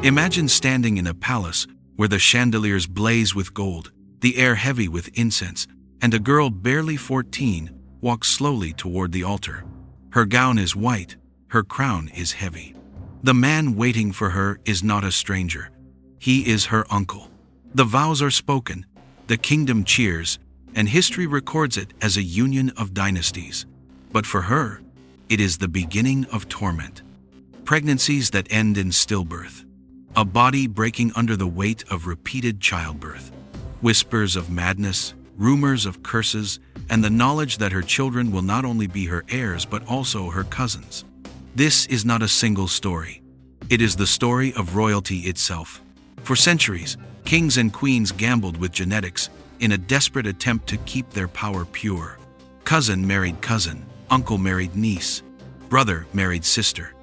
Imagine standing in a palace where the chandeliers blaze with gold, the air heavy with incense, and a girl barely 14 walks slowly toward the altar. Her gown is white, her crown is heavy. The man waiting for her is not a stranger. He is her uncle. The vows are spoken, the kingdom cheers, and history records it as a union of dynasties. But for her, it is the beginning of torment. Pregnancies that end in stillbirth. A body breaking under the weight of repeated childbirth. Whispers of madness, rumors of curses, and the knowledge that her children will not only be her heirs but also her cousins. This is not a single story. It is the story of royalty itself. For centuries, kings and queens gambled with genetics in a desperate attempt to keep their power pure. Cousin married cousin, uncle married niece, brother married sister.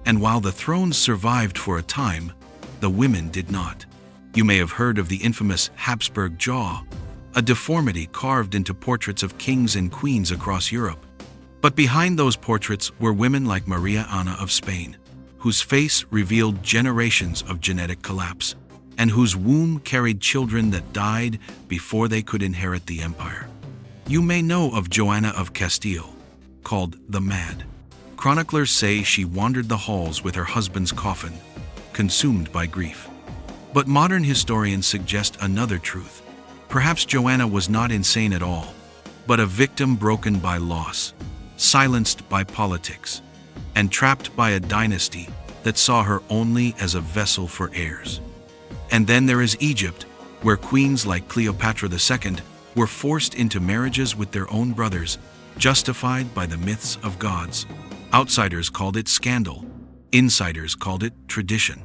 And while the thrones survived for a time, the women did not. You may have heard of the infamous Habsburg Jaw, a deformity carved into portraits of kings and queens across Europe. But behind those portraits were women like Maria Ana of Spain, whose face revealed generations of genetic collapse, and whose womb carried children that died before they could inherit the empire. You may know of Joanna of Castile, called the Mad. Chroniclers say she wandered the halls with her husband's coffin, consumed by grief. But modern historians suggest another truth. Perhaps Joanna was not insane at all, but a victim broken by loss, silenced by politics, and trapped by a dynasty that saw her only as a vessel for heirs. And then there is Egypt, where queens like Cleopatra II were forced into marriages with their own brothers, justified by the myths of gods. Outsiders called it scandal, insiders called it tradition.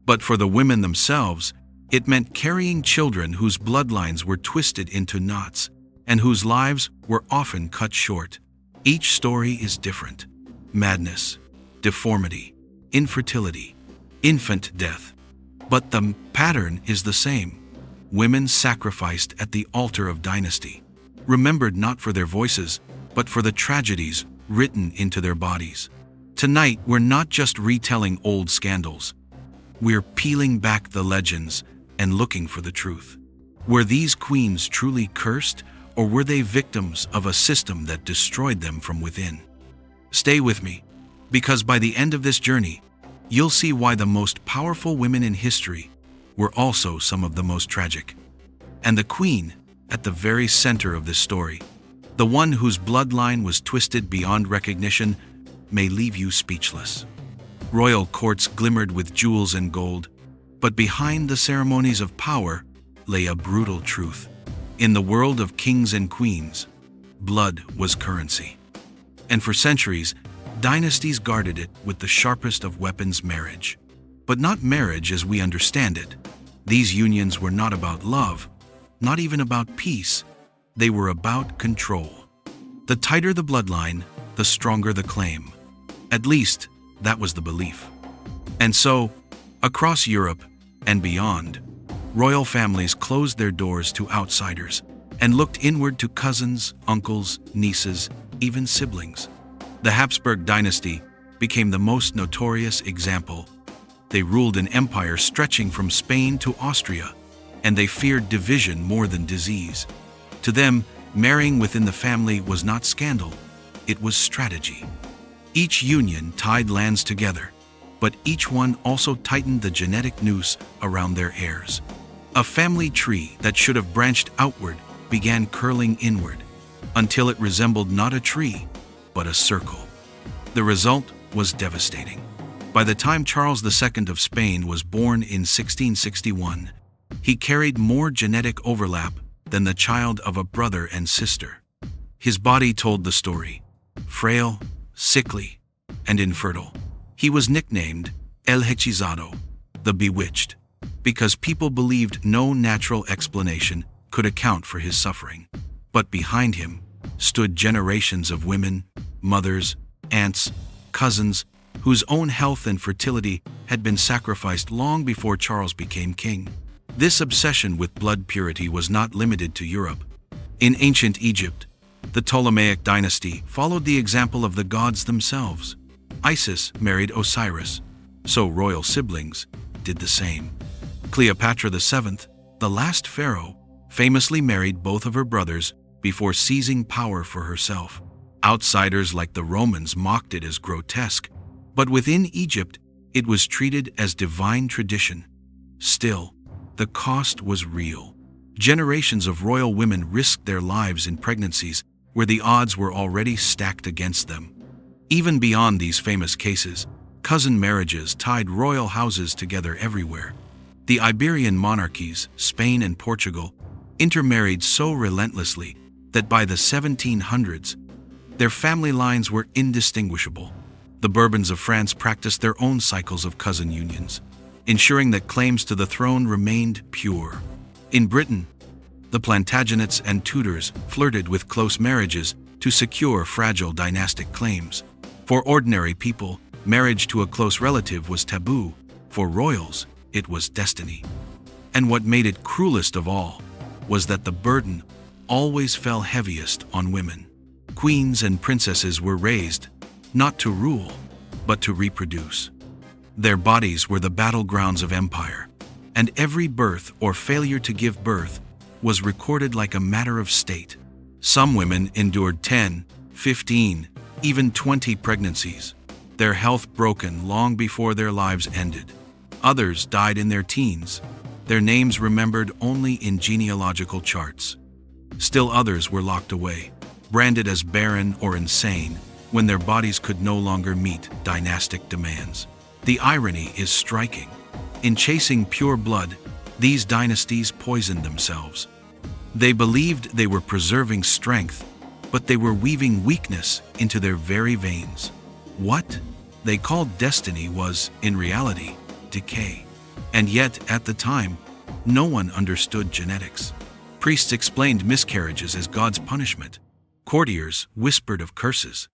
But for the women themselves, it meant carrying children whose bloodlines were twisted into knots and whose lives were often cut short. Each story is different. Madness, deformity, infertility, infant death. But the pattern is the same. Women sacrificed at the altar of dynasty, remembered not for their voices, but for the tragedies written into their bodies. Tonight, we're not just retelling old scandals. We're peeling back the legends and looking for the truth. Were these queens truly cursed, or were they victims of a system that destroyed them from within? Stay with me, because by the end of this journey, you'll see why the most powerful women in history were also some of the most tragic. And the queen, at the very center of this story, the one whose bloodline was twisted beyond recognition, may leave you speechless. Royal courts glimmered with jewels and gold, but behind the ceremonies of power lay a brutal truth. In the world of kings and queens, blood was currency. And for centuries, dynasties guarded it with the sharpest of weapons, marriage. But not marriage as we understand it. These unions were not about love, not even about peace. They were about control. The tighter the bloodline, the stronger the claim. At least, that was the belief. And so, across Europe and beyond, royal families closed their doors to outsiders and looked inward to cousins, uncles, nieces, even siblings. The Habsburg dynasty became the most notorious example. They ruled an empire stretching from Spain to Austria, and they feared division more than disease. To them, marrying within the family was not scandal, it was strategy. Each union tied lands together, but each one also tightened the genetic noose around their heirs. A family tree that should have branched outward began curling inward, until it resembled not a tree, but a circle. The result was devastating. By the time Charles II of Spain was born in 1661, he carried more genetic overlap than the child of a brother and sister. His body told the story, frail, sickly, and infertile. He was nicknamed El Hechizado, the Bewitched, because people believed no natural explanation could account for his suffering. But behind him stood generations of women, mothers, aunts, cousins, whose own health and fertility had been sacrificed long before Charles became king. This obsession with blood purity was not limited to Europe. In ancient Egypt, the Ptolemaic dynasty followed the example of the gods themselves. Isis married Osiris, so royal siblings, did the same. Cleopatra VII, the last pharaoh, famously married both of her brothers before seizing power for herself. Outsiders like the Romans mocked it as grotesque, but within Egypt, it was treated as divine tradition. Still, the cost was real. Generations of royal women risked their lives in pregnancies where the odds were already stacked against them. Even beyond these famous cases, cousin marriages tied royal houses together everywhere. The Iberian monarchies, Spain and Portugal, intermarried so relentlessly that by the 1700s, their family lines were indistinguishable. The Bourbons of France practiced their own cycles of cousin unions, ensuring that claims to the throne remained pure. In Britain, the Plantagenets and Tudors flirted with close marriages to secure fragile dynastic claims. For ordinary people, marriage to a close relative was taboo. For royals, it was destiny. And what made it cruelest of all was that the burden always fell heaviest on women. Queens and princesses were raised not to rule, but to reproduce. Their bodies were the battlegrounds of empire, and every birth or failure to give birth was recorded like a matter of state. Some women endured 10, 15, even 20 pregnancies, their health broken long before their lives ended. Others died in their teens, their names remembered only in genealogical charts. Still others were locked away, branded as barren or insane, when their bodies could no longer meet dynastic demands. The irony is striking. In chasing pure blood, these dynasties poisoned themselves. They believed they were preserving strength, but they were weaving weakness into their very veins. What they called destiny was, in reality, decay. And yet, at the time, no one understood genetics. Priests explained miscarriages as God's punishment. Courtiers whispered of curses.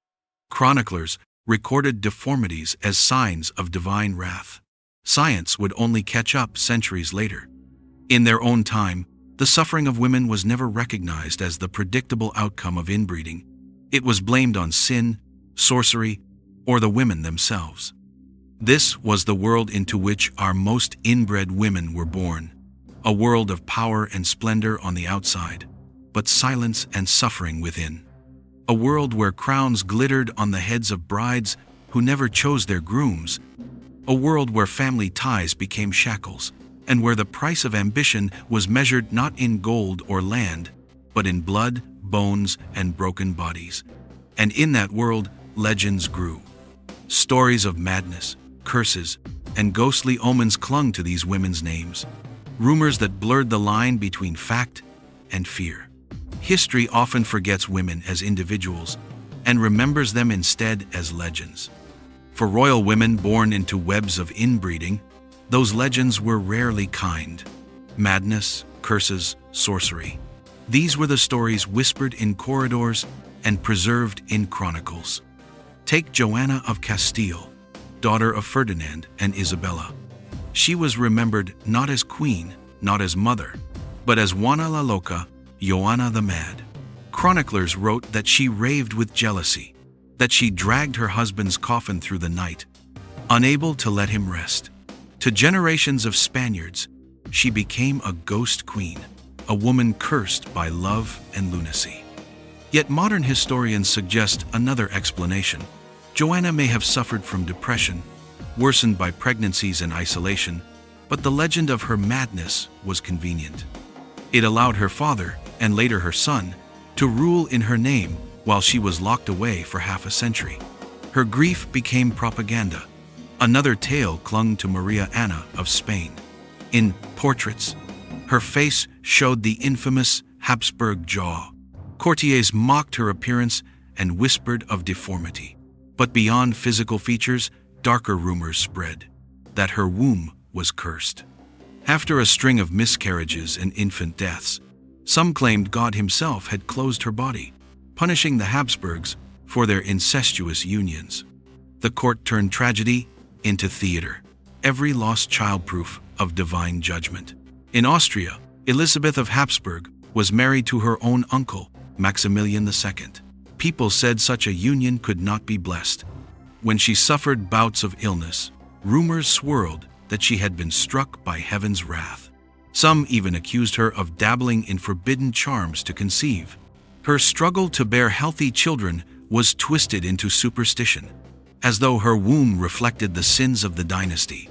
Chroniclers recorded deformities as signs of divine wrath. Science would only catch up centuries later. In their own time, the suffering of women was never recognized as the predictable outcome of inbreeding. It was blamed on sin, sorcery, or the women themselves. This was the world into which our most inbred women were born, a world of power and splendor on the outside, but silence and suffering within. A world where crowns glittered on the heads of brides who never chose their grooms. A world where family ties became shackles, and where the price of ambition was measured not in gold or land, but in blood, bones, and broken bodies. And in that world, legends grew. Stories of madness, curses, and ghostly omens clung to these women's names. Rumors that blurred the line between fact and fear. History often forgets women as individuals and remembers them instead as legends. For royal women born into webs of inbreeding, those legends were rarely kind. Madness, curses, sorcery. These were the stories whispered in corridors and preserved in chronicles. Take Joanna of Castile, daughter of Ferdinand and Isabella. She was remembered not as queen, not as mother, but as Juana la Loca, Joanna the Mad. Chroniclers wrote that she raved with jealousy, that she dragged her husband's coffin through the night, unable to let him rest. To generations of Spaniards, she became a ghost queen, a woman cursed by love and lunacy. Yet modern historians suggest another explanation. Joanna may have suffered from depression, worsened by pregnancies and isolation, but the legend of her madness was convenient. It allowed her father, and later her son, to rule in her name while she was locked away for half a century. Her grief became propaganda. Another tale clung to Maria Anna of Spain. In Portraits, her face showed the infamous Habsburg Jaw. Courtiers mocked her appearance and whispered of deformity. But beyond physical features, darker rumors spread that her womb was cursed. After a string of miscarriages and infant deaths, some claimed God himself had closed her body, punishing the Habsburgs for their incestuous unions. The court turned tragedy into theater, every lost child proof of divine judgment. In Austria, Elizabeth of Habsburg was married to her own uncle, Maximilian II. People said such a union could not be blessed. When she suffered bouts of illness, rumors swirled that she had been struck by heaven's wrath. Some even accused her of dabbling in forbidden charms to conceive. Her struggle to bear healthy children was twisted into superstition, as though her womb reflected the sins of the dynasty.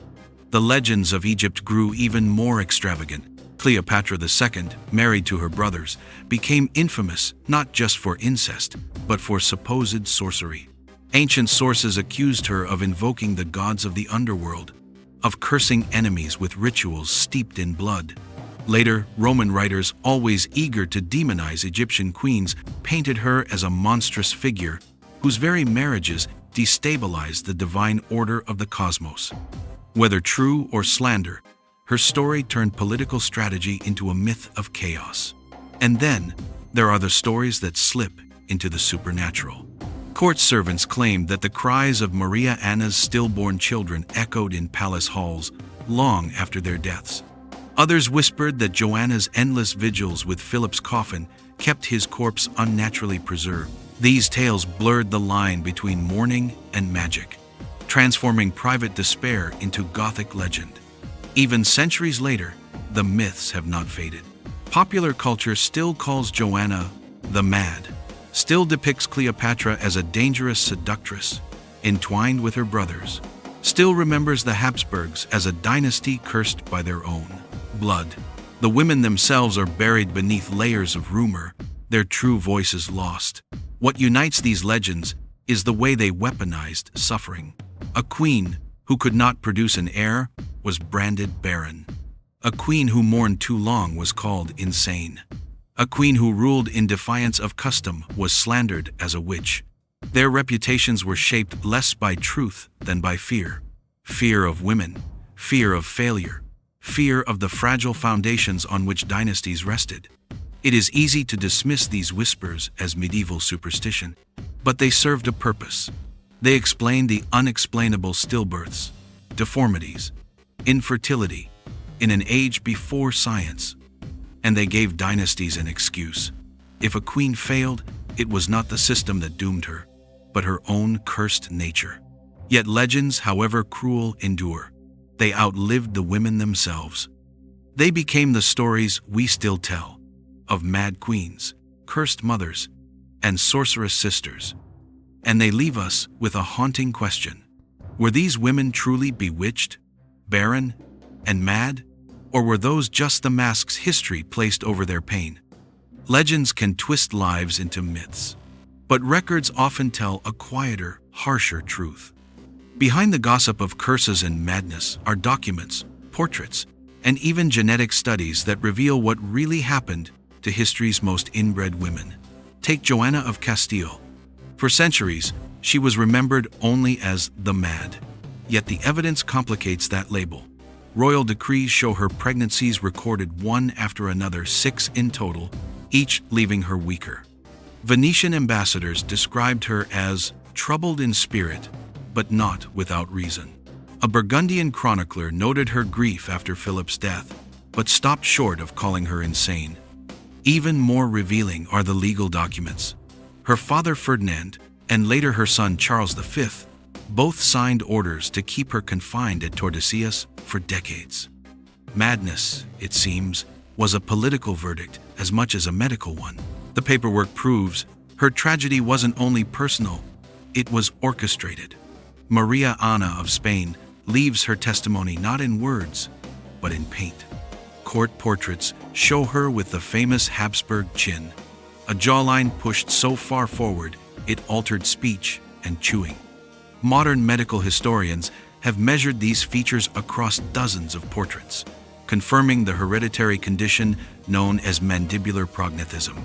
The legends of Egypt grew even more extravagant. Cleopatra II, married to her brothers, became infamous not just for incest, but for supposed sorcery. Ancient sources accused her of invoking the gods of the underworld, of cursing enemies with rituals steeped in blood. Later, Roman writers, always eager to demonize Egyptian queens, painted her as a monstrous figure whose very marriages destabilized the divine order of the cosmos. Whether true or slander, her story turned political strategy into a myth of chaos. And then, there are the stories that slip into the supernatural. Court servants claimed that the cries of Maria Anna's stillborn children echoed in palace halls long after their deaths. Others whispered that Joanna's endless vigils with Philip's coffin kept his corpse unnaturally preserved. These tales blurred the line between mourning and magic, transforming private despair into Gothic legend. Even centuries later, the myths have not faded. Popular culture still calls Joanna the Mad, still depicts Cleopatra as a dangerous seductress, entwined with her brothers, still remembers the Habsburgs as a dynasty cursed by their own blood. The women themselves are buried beneath layers of rumor, their true voices lost. What unites these legends is the way they weaponized suffering. A queen who could not produce an heir was branded barren. A queen who mourned too long was called insane. A queen who ruled in defiance of custom was slandered as a witch. Their reputations were shaped less by truth than by fear. Fear of women, fear of failure, fear of the fragile foundations on which dynasties rested. It is easy to dismiss these whispers as medieval superstition, but they served a purpose. They explained the unexplainable stillbirths, deformities, infertility, in an age before science. And they gave dynasties an excuse. If a queen failed, it was not the system that doomed her, but her own cursed nature. Yet legends, however cruel, endure. They outlived the women themselves. They became the stories we still tell, of mad queens, cursed mothers, and sorceress sisters. And they leave us with a haunting question. Were these women truly bewitched, barren, and mad? Or were those just the masks history placed over their pain? Legends can twist lives into myths, but records often tell a quieter, harsher truth. Behind the gossip of curses and madness are documents, portraits, and even genetic studies that reveal what really happened to history's most inbred women. Take Joanna of Castile. For centuries, she was remembered only as the Mad. Yet the evidence complicates that label. Royal decrees show her pregnancies recorded one after another, 6 in total, each leaving her weaker. Venetian ambassadors described her as troubled in spirit, but not without reason. A Burgundian chronicler noted her grief after Philip's death, but stopped short of calling her insane. Even more revealing are the legal documents. Her father Ferdinand, and later her son Charles V, both signed orders to keep her confined at Tordesillas for decades. Madness, it seems, was a political verdict as much as a medical one. The paperwork proves her tragedy wasn't only personal, it was orchestrated. Maria Anna of Spain leaves her testimony not in words, but in paint. Court portraits show her with the famous Habsburg chin, a jawline pushed so far forward it altered speech and chewing. Modern medical historians have measured these features across dozens of portraits, confirming the hereditary condition known as mandibular prognathism.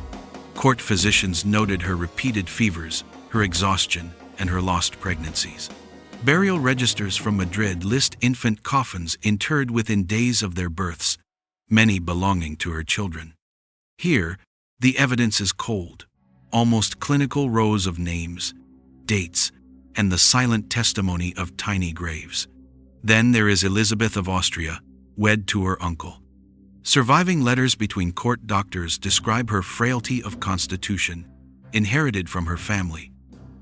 Court physicians noted her repeated fevers, her exhaustion, and her lost pregnancies. Burial registers from Madrid list infant coffins interred within days of their births, many belonging to her children. Here, the evidence is cold, almost clinical rows of names, dates, and the silent testimony of tiny graves. Then there is Elizabeth of Austria, wed to her uncle. Surviving letters between court doctors describe her frailty of constitution, inherited from her family.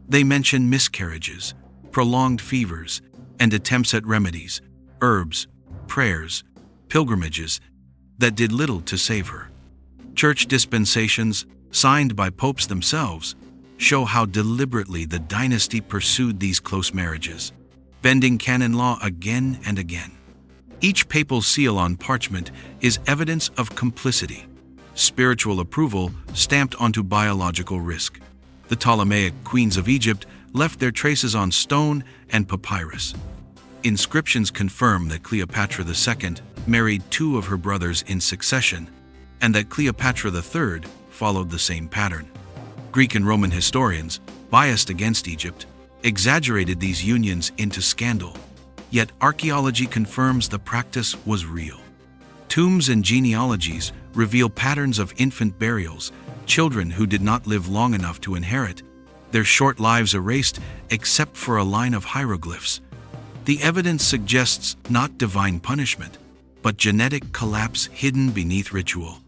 They mention miscarriages, prolonged fevers, and attempts at remedies, herbs, prayers, pilgrimages, that did little to save her. Church dispensations, signed by popes themselves, show how deliberately the dynasty pursued these close marriages, bending canon law again and again. Each papal seal on parchment is evidence of complicity, spiritual approval stamped onto biological risk. The Ptolemaic queens of Egypt left their traces on stone and papyrus. Inscriptions confirm that Cleopatra II married two of her brothers in succession, and that Cleopatra III followed the same pattern. Greek and Roman historians, biased against Egypt, exaggerated these unions into scandal, yet archaeology confirms the practice was real. Tombs and genealogies reveal patterns of infant burials, children who did not live long enough to inherit, their short lives erased except for a line of hieroglyphs. The evidence suggests not divine punishment, but genetic collapse hidden beneath ritual.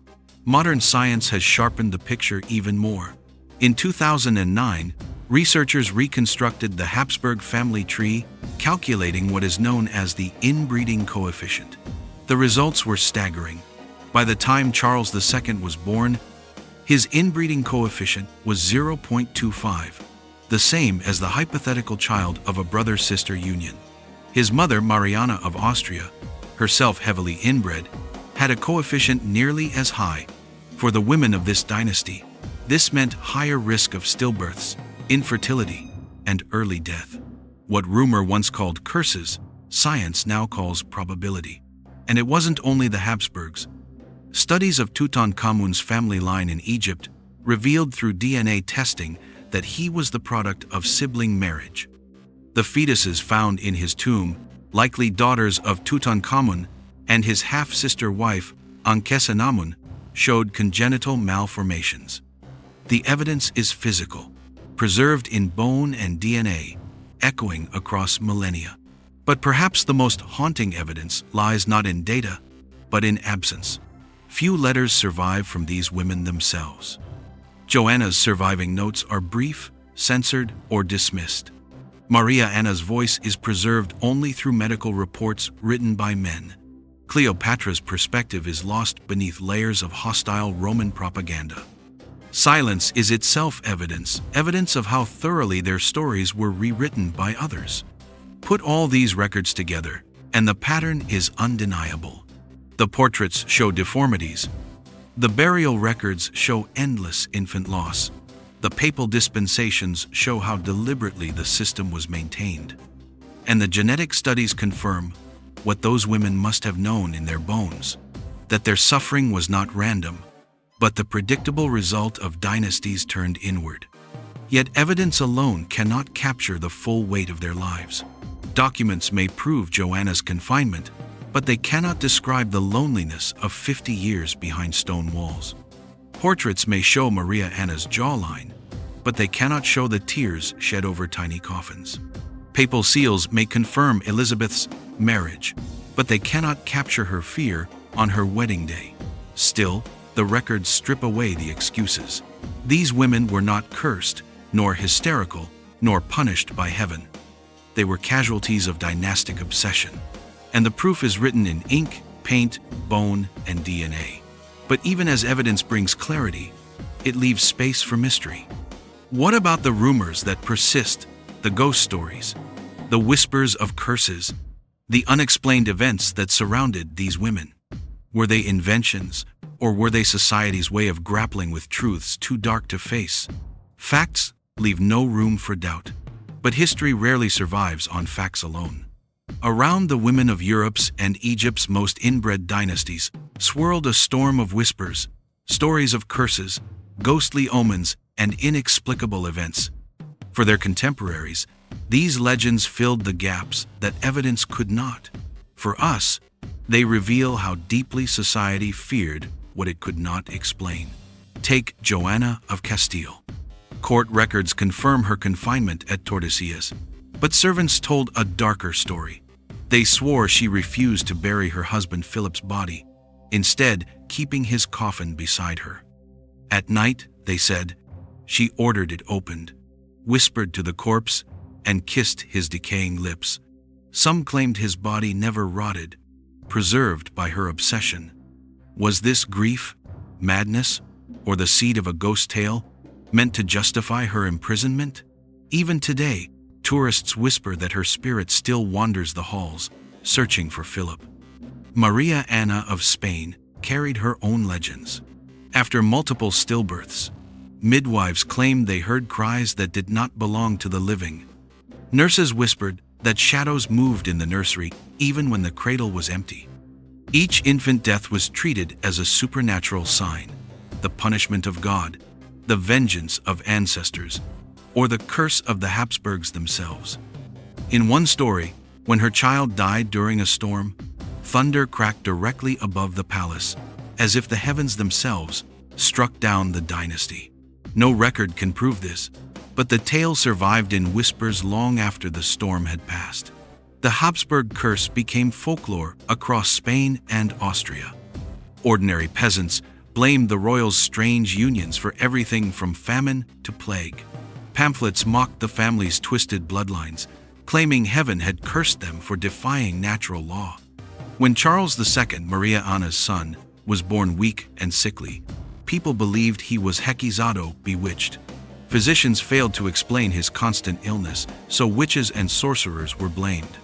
Modern science has sharpened the picture even more. In 2009, researchers reconstructed the Habsburg family tree, calculating what is known as the inbreeding coefficient. The results were staggering. By the time Charles II was born, his inbreeding coefficient was 0.25, the same as the hypothetical child of a brother-sister union. His mother, Mariana of Austria, herself heavily inbred, had a coefficient nearly as high. For the women of this dynasty, this meant higher risk of stillbirths, infertility, and early death. What rumor once called curses, science now calls probability. And it wasn't only the Habsburgs. Studies of Tutankhamun's family line in Egypt revealed through DNA testing that he was the product of sibling marriage. The fetuses found in his tomb, likely daughters of Tutankhamun and his half-sister wife, Ankhesenamun, showed congenital malformations. The evidence is physical, preserved in bone and DNA, echoing across millennia. But perhaps the most haunting evidence lies not in data, but in absence. Few letters survive from these women themselves. Joanna's surviving notes are brief, censored, or dismissed. Maria Anna's voice is preserved only through medical reports written by men. Cleopatra's perspective is lost beneath layers of hostile Roman propaganda. Silence is itself evidence of how thoroughly their stories were rewritten by others. Put all these records together, and the pattern is undeniable. The portraits show deformities. The burial records show endless infant loss. The papal dispensations show how deliberately the system was maintained. And the genetic studies confirm what those women must have known in their bones, that their suffering was not random, but the predictable result of dynasties turned inward. Yet evidence alone cannot capture the full weight of their lives. Documents may prove Joanna's confinement, but they cannot describe the loneliness of 50 years behind stone walls. Portraits may show Maria Anna's jawline, but they cannot show the tears shed over tiny coffins. Papal seals may confirm Elizabeth's marriage, but they cannot capture her fear on her wedding day. Still, the records strip away the excuses. These women were not cursed, nor hysterical, nor punished by heaven. They were casualties of dynastic obsession. And the proof is written in ink, paint, bone, and DNA. But even as evidence brings clarity, it leaves space for mystery. What about the rumors that persist, the ghost stories, the whispers of curses, the unexplained events that surrounded these women? Were they inventions, or were they society's way of grappling with truths too dark to face? Facts leave no room for doubt, but history rarely survives on facts alone. Around the women of Europe's and Egypt's most inbred dynasties swirled a storm of whispers, stories of curses, ghostly omens, and inexplicable events. For their contemporaries, these legends filled the gaps that evidence could not. For us, they reveal how deeply society feared what it could not explain. Take Joanna of Castile. Court records confirm her confinement at Tordesillas, but servants told a darker story. They swore she refused to bury her husband Philip's body, instead keeping his coffin beside her. At night, they said, she ordered it opened, whispered to the corpse, and kissed his decaying lips. Some claimed his body never rotted, preserved by her obsession. Was this grief, madness, or the seed of a ghost tale meant to justify her imprisonment? Even today, tourists whisper that her spirit still wanders the halls, searching for Philip. Maria Anna of Spain carried her own legends. After multiple stillbirths, midwives claimed they heard cries that did not belong to the living. Nurses whispered that shadows moved in the nursery even when the cradle was empty. Each infant death was treated as a supernatural sign, the punishment of God, the vengeance of ancestors, or the curse of the Habsburgs themselves. In one story, when her child died during a storm, thunder cracked directly above the palace, as if the heavens themselves struck down the dynasty. No record can prove this, but the tale survived in whispers long after the storm had passed. The Habsburg curse became folklore across Spain and Austria. Ordinary peasants blamed the royals' strange unions for everything from famine to plague. Pamphlets mocked the family's twisted bloodlines, claiming heaven had cursed them for defying natural law. When Charles II, Maria Anna's son, was born weak and sickly, people believed he was Hechizado, bewitched. Physicians failed to explain his constant illness, so witches and sorcerers were blamed.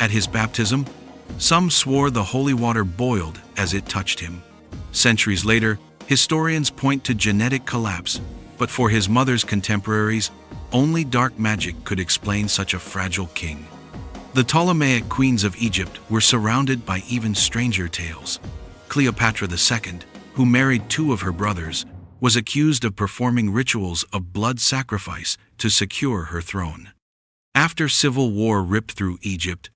At his baptism, some swore the holy water boiled as it touched him. Centuries later, historians point to genetic collapse, but for his mother's contemporaries, only dark magic could explain such a fragile king. The Ptolemaic queens of Egypt were surrounded by even stranger tales. Cleopatra II, who married two of her brothers, was accused of performing rituals of blood sacrifice to secure her throne. After civil war ripped through Egypt,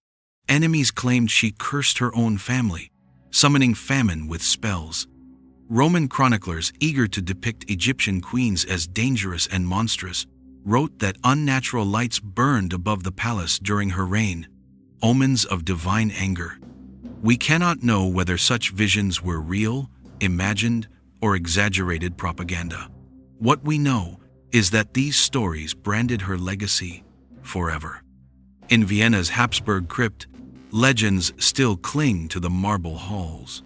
enemies claimed she cursed her own family, summoning famine with spells. Roman chroniclers, eager to depict Egyptian queens as dangerous and monstrous, wrote that unnatural lights burned above the palace during her reign, omens of divine anger. We cannot know whether such visions were real, imagined, or exaggerated propaganda. What we know is that these stories branded her legacy forever. In Vienna's Habsburg crypt, legends still cling to the marble halls.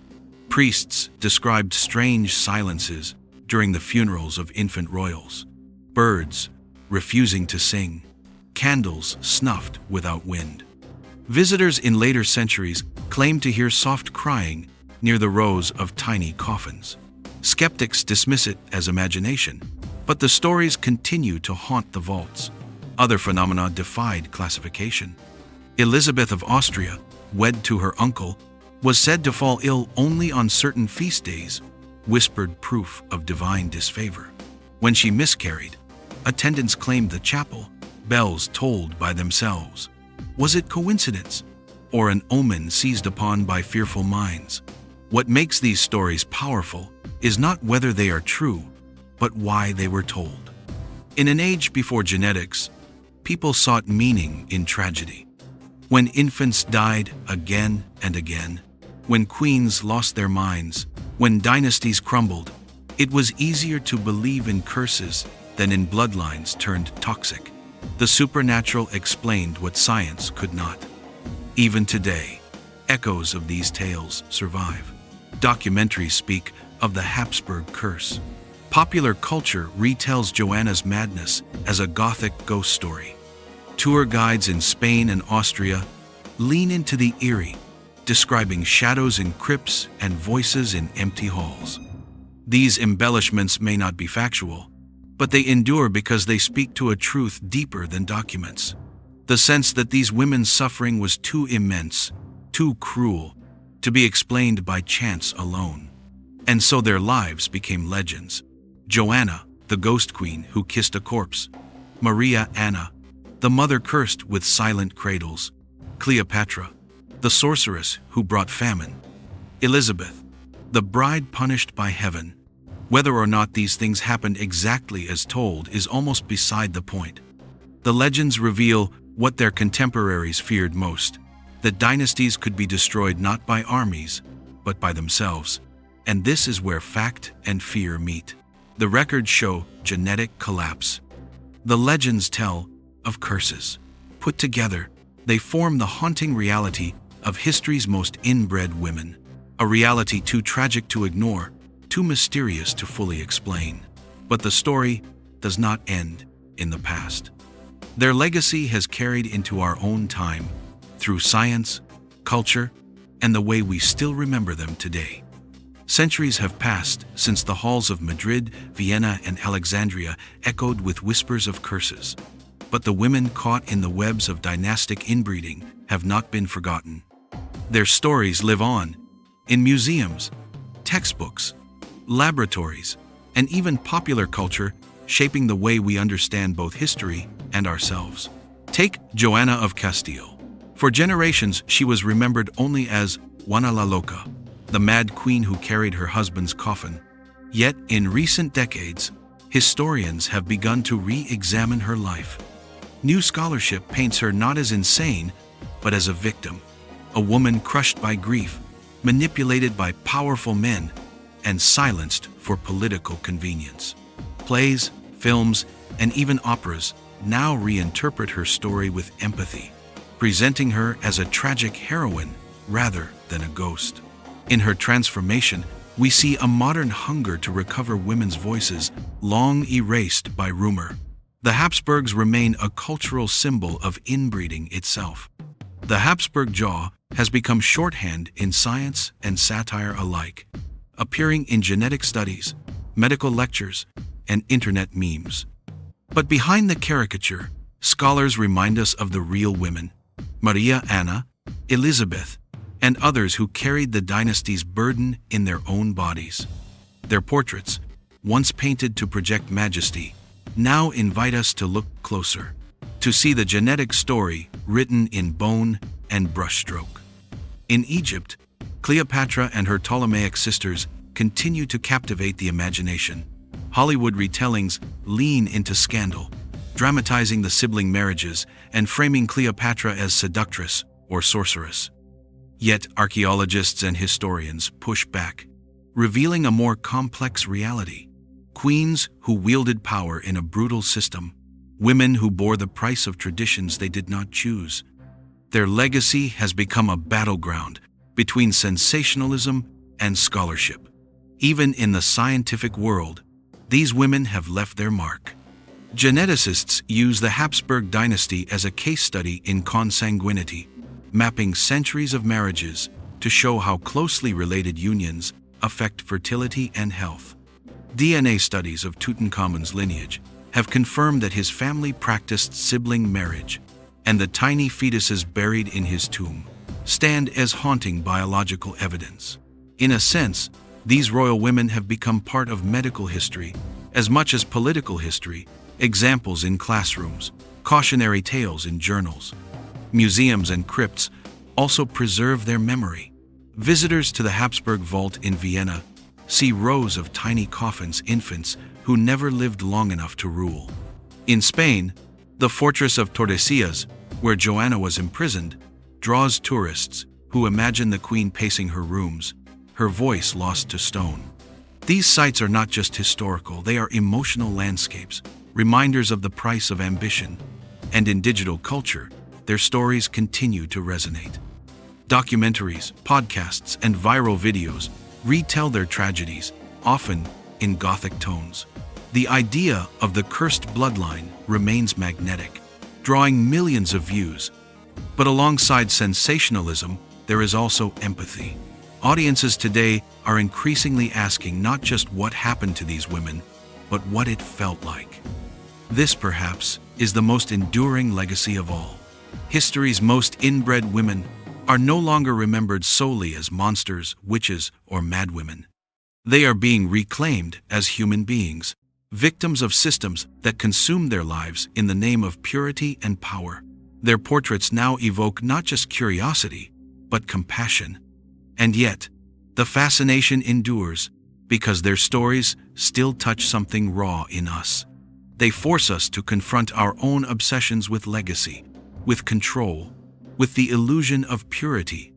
Priests described strange silences during the funerals of infant royals, birds refusing to sing, candles snuffed without wind. Visitors in later centuries claimed to hear soft crying near the rows of tiny coffins. Skeptics dismiss it as imagination, but the stories continue to haunt the vaults. Other phenomena defied classification. Elizabeth of Austria, wed to her uncle, was said to fall ill only on certain feast days, whispered proof of divine disfavor. When she miscarried, attendants claimed the chapel, bells tolled by themselves. Was it coincidence, or an omen seized upon by fearful minds? What makes these stories powerful is not whether they are true, but why they were told. In an age before genetics, people sought meaning in tragedy. When infants died again and again, when queens lost their minds, when dynasties crumbled, it was easier to believe in curses than in bloodlines turned toxic. The supernatural explained what science could not. Even today, echoes of these tales survive. Documentaries speak of the Habsburg curse. Popular culture retells Joanna's madness as a Gothic ghost story. Tour guides in Spain and Austria lean into the eerie, describing shadows in crypts and voices in empty halls. These embellishments may not be factual, but they endure because they speak to a truth deeper than documents. The sense that these women's suffering was too immense, too cruel, to be explained by chance alone. And so their lives became legends. Joanna, the ghost queen who kissed a corpse. Maria Anna, the mother cursed with silent cradles. Cleopatra, the sorceress who brought famine. Elizabeth, the bride punished by heaven. Whether or not these things happened exactly as told is almost beside the point. The legends reveal what their contemporaries feared most, that dynasties could be destroyed not by armies, but by themselves. And this is where fact and fear meet. The records show genetic collapse. The legends tell of curses. Put together, they form the haunting reality of history's most inbred women, a reality too tragic to ignore, too mysterious to fully explain. But the story does not end in the past. Their legacy has carried into our own time, through science, culture, and the way we still remember them today. Centuries have passed since the halls of Madrid, Vienna, and Alexandria echoed with whispers of curses. But the women caught in the webs of dynastic inbreeding have not been forgotten. Their stories live on in museums, textbooks, laboratories, and even popular culture, shaping the way we understand both history and ourselves. Take Joanna of Castile. For generations, she was remembered only as Juana la Loca, the mad queen who carried her husband's coffin. Yet, in recent decades, historians have begun to re-examine her life. New scholarship paints her not as insane, but as a victim, a woman crushed by grief, manipulated by powerful men, and silenced for political convenience. Plays, films, and even operas now reinterpret her story with empathy, presenting her as a tragic heroine rather than a ghost. In her transformation, we see a modern hunger to recover women's voices long erased by rumor. The Habsburgs remain a cultural symbol of inbreeding itself. The Habsburg Jaw has become shorthand in science and satire alike, appearing in genetic studies, medical lectures, and internet memes. But behind the caricature, scholars remind us of the real women, Maria Anna, Elizabeth, and others who carried the dynasty's burden in their own bodies. Their portraits, once painted to project majesty, now invite us to look closer, to see the genetic story written in bone and brushstroke. In Egypt, Cleopatra and her Ptolemaic sisters continue to captivate the imagination. Hollywood retellings lean into scandal, dramatizing the sibling marriages and framing Cleopatra as seductress or sorceress. Yet archaeologists and historians push back, revealing a more complex reality. Queens who wielded power in a brutal system, women who bore the price of traditions they did not choose. Their legacy has become a battleground between sensationalism and scholarship. Even in the scientific world, these women have left their mark. Geneticists use the Habsburg dynasty as a case study in consanguinity, mapping centuries of marriages to show how closely related unions affect fertility and health. DNA studies of Tutankhamun's lineage have confirmed that his family practiced sibling marriage, and the tiny fetuses buried in his tomb stand as haunting biological evidence. In a sense, these royal women have become part of medical history as much as political history, examples in classrooms, cautionary tales in journals. Museums and crypts also preserve their memory. Visitors to the Habsburg Vault in Vienna see rows of tiny coffins, infants who never lived long enough to rule. In Spain, the fortress of Tordesillas, where Joanna was imprisoned, draws tourists who imagine the queen pacing her rooms, her voice lost to stone. These sites are not just historical, they are emotional landscapes, reminders of the price of ambition. And in digital culture, their stories continue to resonate. Documentaries, podcasts, and viral videos retell their tragedies, often in gothic tones. The idea of the cursed bloodline remains magnetic, drawing millions of views. But alongside sensationalism, there is also empathy. Audiences today are increasingly asking not just what happened to these women, but what it felt like. This, perhaps, is the most enduring legacy of all. History's most inbred women are no longer remembered solely as monsters, witches, or madwomen. They are being reclaimed as human beings, victims of systems that consumed their lives in the name of purity and power. Their portraits now evoke not just curiosity, but compassion. And yet, the fascination endures because their stories still touch something raw in us. They force us to confront our own obsessions with legacy, with control, with the illusion of purity.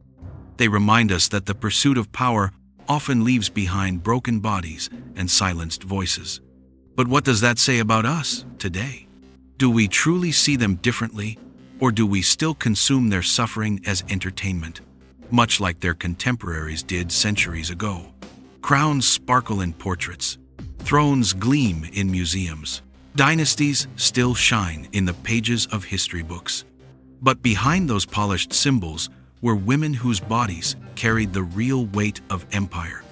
They remind us that the pursuit of power often leaves behind broken bodies and silenced voices. But what does that say about us today? Do we truly see them differently, or do we still consume their suffering as entertainment? much like their contemporaries did centuries ago. Crowns sparkle in portraits. Thrones gleam in museums. Dynasties still shine in the pages of history books. But behind those polished symbols were women whose bodies carried the real weight of empire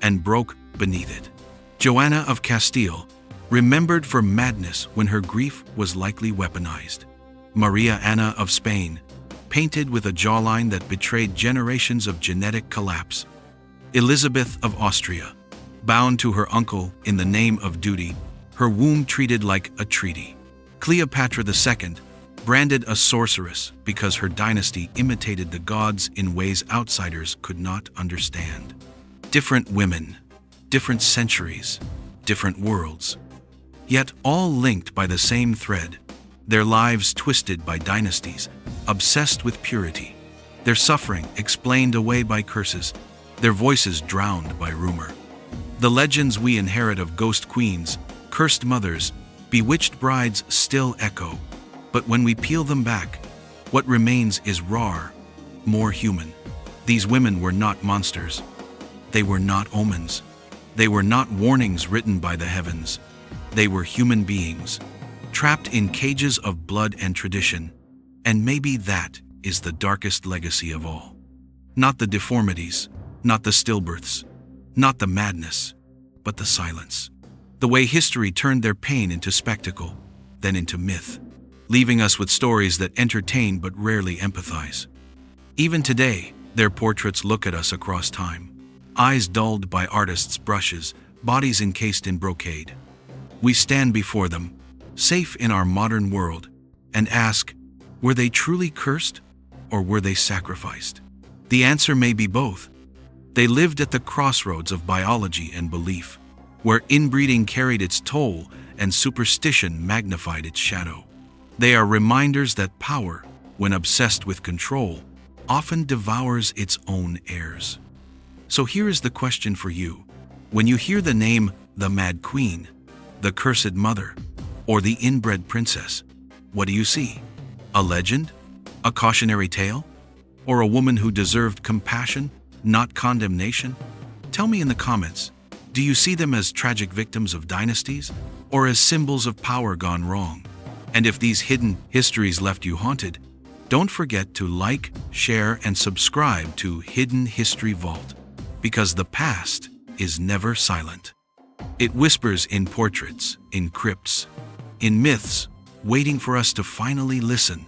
and broke beneath it. Joanna of Castile, remembered for madness when her grief was likely weaponized. Maria Anna of Spain, painted with a jawline that betrayed generations of genetic collapse. Elizabeth of Austria, bound to her uncle in the name of duty, her womb treated like a treaty. Cleopatra II, branded a sorceress because her dynasty imitated the gods in ways outsiders could not understand. Different women, different centuries, different worlds, yet all linked by the same thread, their lives twisted by dynasties, obsessed with purity, their suffering explained away by curses, their voices drowned by rumor. The legends we inherit of ghost queens, cursed mothers, bewitched brides still echo, but when we peel them back, what remains is raw, more human. These women were not monsters. They were not omens. They were not warnings written by the heavens. They were human beings, trapped in cages of blood and tradition. And maybe that is the darkest legacy of all. Not the deformities, not the stillbirths, not the madness, but the silence. The way history turned their pain into spectacle, then into myth, leaving us with stories that entertain but rarely empathize. Even today, their portraits look at us across time, eyes dulled by artists' brushes, bodies encased in brocade. We stand before them, safe in our modern world, and ask, were they truly cursed, or were they sacrificed? The answer may be both. They lived at the crossroads of biology and belief, where inbreeding carried its toll and superstition magnified its shadow. They are reminders that power, when obsessed with control, often devours its own heirs. So here is the question for you. When you hear the name the Mad Queen, the Cursed Mother, or the Inbred Princess, what do you see? A legend? A cautionary tale? Or a woman who deserved compassion, not condemnation? Tell me in the comments, do you see them as tragic victims of dynasties, or as symbols of power gone wrong? And if these hidden histories left you haunted, don't forget to like, share, and subscribe to Hidden History Vault, because the past is never silent. It whispers in portraits, in crypts, in myths, waiting for us to finally listen.